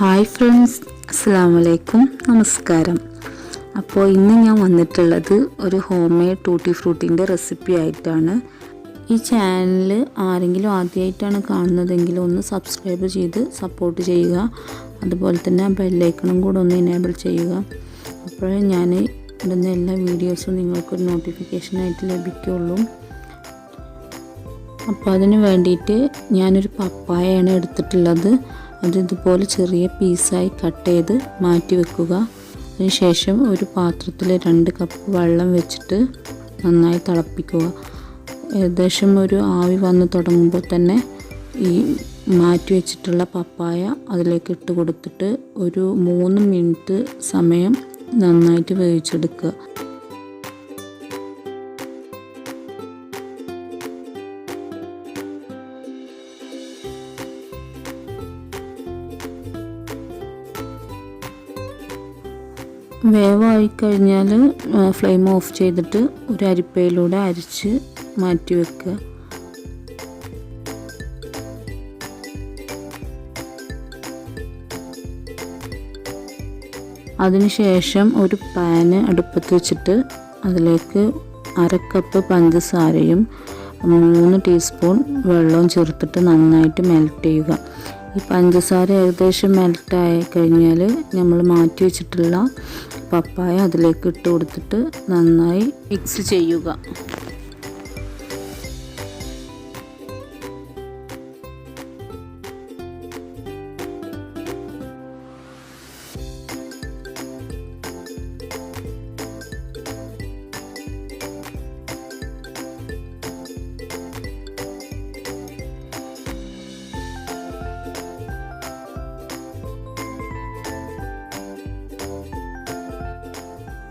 Hi friends, അസ്സലാമലൈക്കും, നമസ്കാരം. അപ്പോൾ ഇന്ന് ഞാൻ വന്നിട്ടുള്ളത് ഒരു ഹോം മെയ്ഡ് ടൂട്ടി ഫ്രൂട്ടിൻ്റെ റെസിപ്പി ആയിട്ടാണ്. ഈ ചാനൽ ആരെങ്കിലും ആദ്യമായിട്ടാണ് കാണുന്നതെങ്കിൽ ഒന്ന് സബ്സ്ക്രൈബ് ചെയ്ത് സപ്പോർട്ട് ചെയ്യുക. അതുപോലെ തന്നെ ബെല്ലൈക്കണും കൂടെ ഒന്ന് എനേബിൾ ചെയ്യുക. അപ്പോഴേ ഞാൻ ഇടുന്ന എല്ലാ വീഡിയോസും നിങ്ങൾക്കൊരു നോട്ടിഫിക്കേഷനായിട്ട് ലഭിക്കുകയുള്ളൂ. അപ്പോൾ അതിന് വേണ്ടിയിട്ട് ഞാനൊരു പപ്പായയാണ് എടുത്തിട്ടുള്ളത്. അത് ഇതുപോലെ ചെറിയ പീസായി കട്ട് ചെയ്ത് മാറ്റി വെക്കുക. അതിനുശേഷം ഒരു പാത്രത്തിൽ 2 കപ്പ് വെള്ളം വെച്ചിട്ട് നന്നായി തിളപ്പിക്കുക. ഏകദേശം ഒരു ആവി വന്ന് തുടങ്ങുമ്പോൾ തന്നെ ഈ മാറ്റി വെച്ചിട്ടുള്ള പപ്പായ അതിലേക്ക് ഇട്ട് കൊടുത്തിട്ട് ഒരു 3 മിനിറ്റ് സമയം നന്നായിട്ട് വേവിച്ചെടുക്കുക. വേവായി കഴിഞ്ഞാൽ ഫ്ലെയിം ഓഫ് ചെയ്തിട്ട് ഒരു അരിപ്പയിലൂടെ അരിച്ച് മാറ്റി വെക്കുക. അതിനുശേഷം ഒരു പാന് അടുപ്പത്ത് വെച്ചിട്ട് അതിലേക്ക് 1/2 കപ്പ് പഞ്ചസാരയും 3 ടീസ്പൂൺ വെള്ളവും ചേർത്തിട്ട് നന്നായിട്ട് മെൽറ്റ് ചെയ്യുക. ഈ പഞ്ചസാര ഏകദേശം മെൽറ്റായി കഴിഞ്ഞാൽ നമ്മൾ മാറ്റി വെച്ചിട്ടുള്ള പപ്പായ അതിലേക്ക് ഇട്ട് കൊടുത്തിട്ട് നന്നായി മിക്സ് ചെയ്യുക.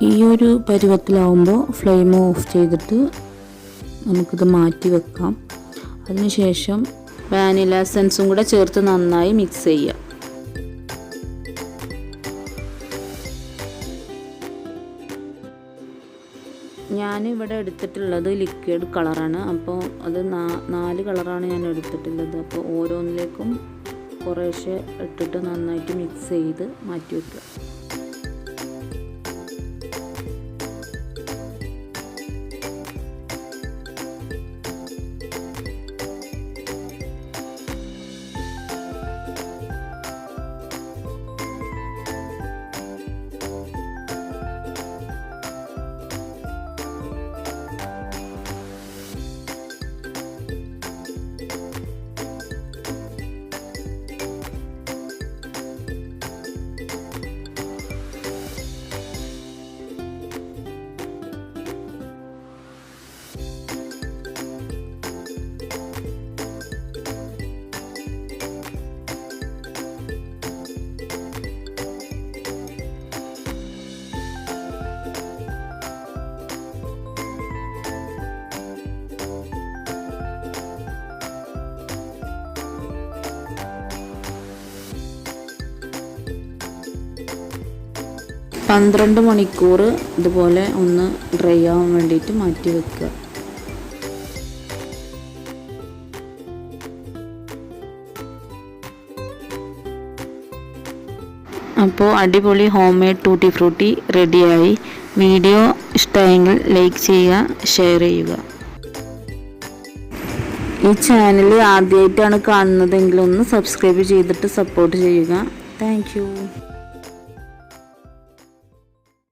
ഈ ഒരു പരുവത്തിലാവുമ്പോൾ ഫ്ലെയിം ഓഫ് ചെയ്തിട്ട് നമുക്കിത് മാറ്റി വെക്കാം. അതിനുശേഷം വാനില എസൻസും കൂടെ ചേർത്ത് നന്നായി മിക്സ് ചെയ്യുക. ഞാനിവിടെ എടുത്തിട്ടുള്ളത് ലിക്വിഡ് കളറാണ്. അപ്പോൾ അത് 4 കളറാണ് ഞാൻ എടുത്തിട്ടുള്ളത്. അപ്പോൾ ഓരോന്നിലേക്കും കുറേശ്ശെ ഇട്ടിട്ട് നന്നായിട്ട് മിക്സ് ചെയ്ത് മാറ്റി വെക്കുക. പന്ത്രണ്ട് മണിക്കൂർ ഇതുപോലെ ഒന്ന് ഡ്രൈ ആവാൻ വേണ്ടിയിട്ട് മാറ്റി വെക്കുക. അപ്പോൾ അടിപൊളി ഹോം മെയ്ഡ് ടൂട്ടി ഫ്രൂട്ടി റെഡിയായി. വീഡിയോ ഇഷ്ടമായെങ്കിൽ ലൈക്ക് ചെയ്യുക, ഷെയർ ചെയ്യുക. ഈ ചാനൽ ആദ്യമായിട്ടാണ് കാണുന്നതെങ്കിൽ ഒന്ന് സബ്സ്ക്രൈബ് ചെയ്തിട്ട് സപ്പോർട്ട് ചെയ്യുക. Thank you.